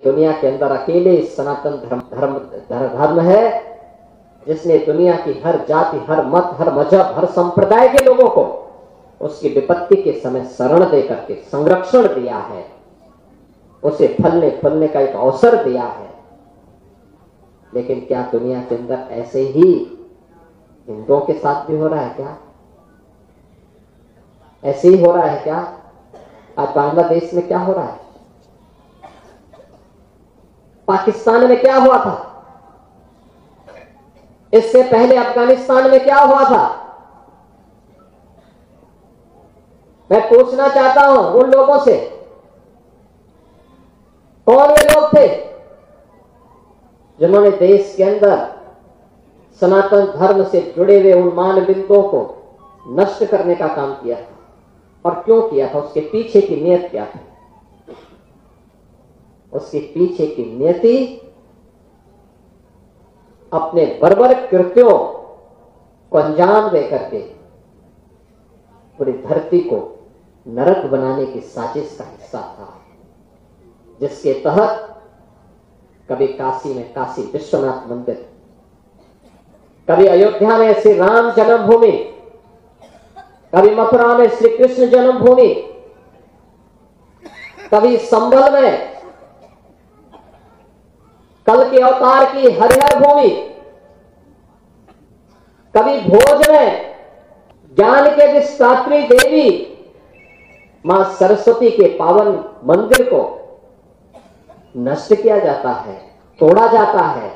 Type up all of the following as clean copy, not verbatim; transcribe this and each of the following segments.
दुनिया के अंदर अकेले सनातन धर्म है जिसने दुनिया की हर जाति, हर मत, हर मजहब, हर संप्रदाय के लोगों को उसकी विपत्ति के समय शरण दे करके संरक्षण दिया है, उसे फलने फूलने का एक अवसर दिया है। लेकिन क्या दुनिया के अंदर ऐसे ही हिंदुओं के साथ भी हो रहा है क्या? ऐसे ही हो रहा है क्या? आज बांग्लादेश में क्या हो रहा है? पाकिस्तान में क्या हुआ था? इससे पहले अफगानिस्तान में क्या हुआ था? मैं पूछना चाहता हूं उन लोगों से, कौन वे लोग थे जिन्होंने देश के अंदर सनातन धर्म से जुड़े हुए उन मान बिंदुओं को नष्ट करने का काम किया था? और क्यों किया था? उसके पीछे की नीयत क्या थी? उसके पीछे की नियति अपने बर्बर कृत्यों को अंजाम दे करके पूरी धरती को नरक बनाने की साजिश का हिस्सा था, जिसके तहत कभी काशी में काशी विश्वनाथ मंदिर, कभी अयोध्या में श्री राम जन्मभूमि, कभी मथुरा में श्री कृष्ण जन्मभूमि, कभी संभल में कल के अवतार की हरिहर भूमि, कभी भोज में ज्ञान के विस्तात्री देवी मां सरस्वती के पावन मंदिर को नष्ट किया जाता है, तोड़ा जाता है,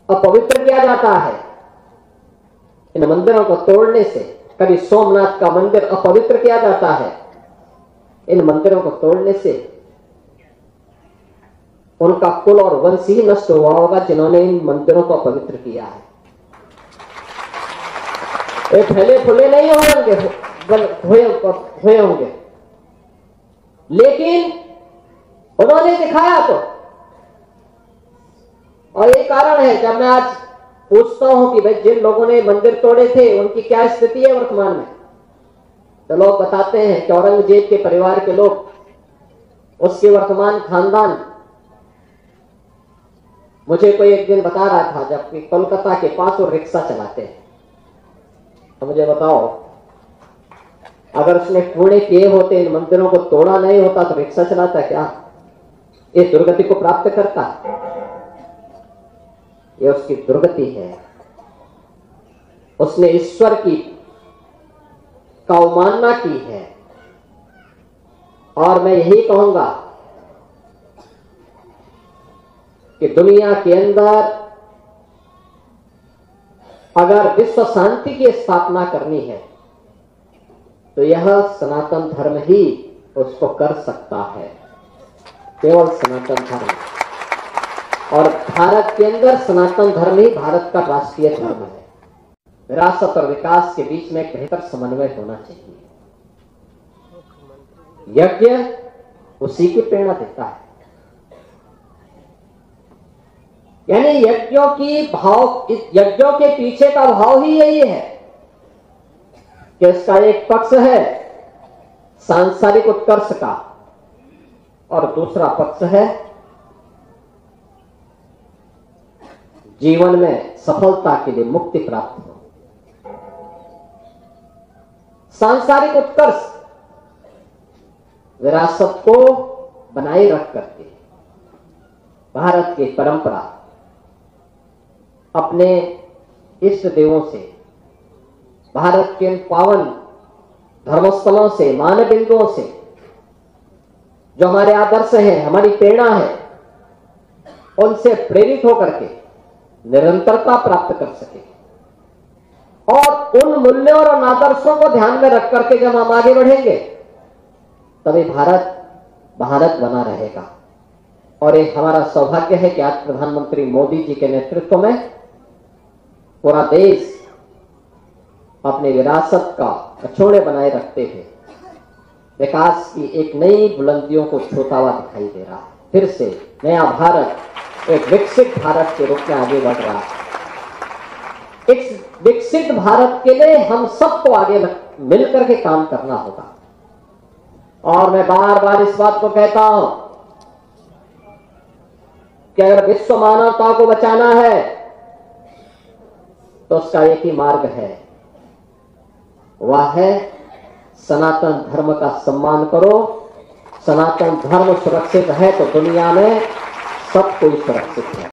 अपवित्र किया जाता है। इन मंदिरों को तोड़ने से कभी सोमनाथ का मंदिर अपवित्र किया जाता है। इन मंदिरों को तोड़ने से उनका कुल और वंश ही नष्ट हुआ होगा जिन्होंने इन मंदिरों को अपवित्र किया है। ये फैले फुले नहीं हुए होंगे, लेकिन उन्होंने दिखाया तो। और ये कारण है जब मैं आज पूछता हूं कि भाई जिन लोगों ने मंदिर तोड़े थे उनकी क्या स्थिति है वर्तमान में, तो लोग बताते हैं कि औरंगजेब के परिवार के लोग, उसके वर्तमान खानदान। मुझे कोई एक दिन बता रहा था जबकि कोलकाता के पास वो रिक्शा चलाते हैं, तो मुझे बताओ अगर उसने पुणे किए होते, इन मंदिरों को तोड़ा नहीं होता तो रिक्शा चलाता क्या? ये दुर्गति को प्राप्त करता? ये उसकी दुर्गति है। उसने ईश्वर की अवमानना की है। और मैं यही कहूंगा कि दुनिया के अंदर अगर विश्व शांति की स्थापना करनी है तो यह सनातन धर्म ही उसको कर सकता है, केवल सनातन धर्म। और भारत के अंदर सनातन धर्म ही भारत का राष्ट्रीय धर्म है। विरासत और विकास के बीच में एक बेहतर समन्वय होना चाहिए। यज्ञ उसी की प्रेरणा देता है। यानी यज्ञों के पीछे का भाव ही यही है कि इसका एक पक्ष है सांसारिक उत्कर्ष का और दूसरा पक्ष है जीवन में सफलता के लिए मुक्ति प्राप्त हो। सांसारिक उत्कर्ष विरासत को बनाए रख करके भारत की परंपरा अपने इष्ट देवों से, भारत के पावन धर्मस्थलों से, मान बिंदुओं से, जो हमारे आदर्श हैं, हमारी प्रेरणा है, उनसे प्रेरित होकर के निरंतरता प्राप्त कर सके। और उन मूल्यों और आदर्शों को ध्यान में रख करके जब हम आगे बढ़ेंगे तभी भारत बना रहेगा। और एक हमारा सौभाग्य है कि आज प्रधानमंत्री मोदी जी के नेतृत्व में पूरा देश अपनी विरासत का अछोड़े बनाए रखते हुए विकास की एक नई बुलंदियों को छूता हुआ दिखाई दे रहा है। फिर से नया भारत एक विकसित भारत के रूप में आगे बढ़ रहा है। इस विकसित भारत के लिए हम सबको आगे मिलकर के काम करना होगा। और मैं बार बार इस बात को कहता हूं कि अगर विश्व मानवता को बचाना है तो उसका एक ही मार्ग है, वह है सनातन धर्म का सम्मान करो। सनातन धर्म सुरक्षित है तो दुनिया में सब कोई सुरक्षित है।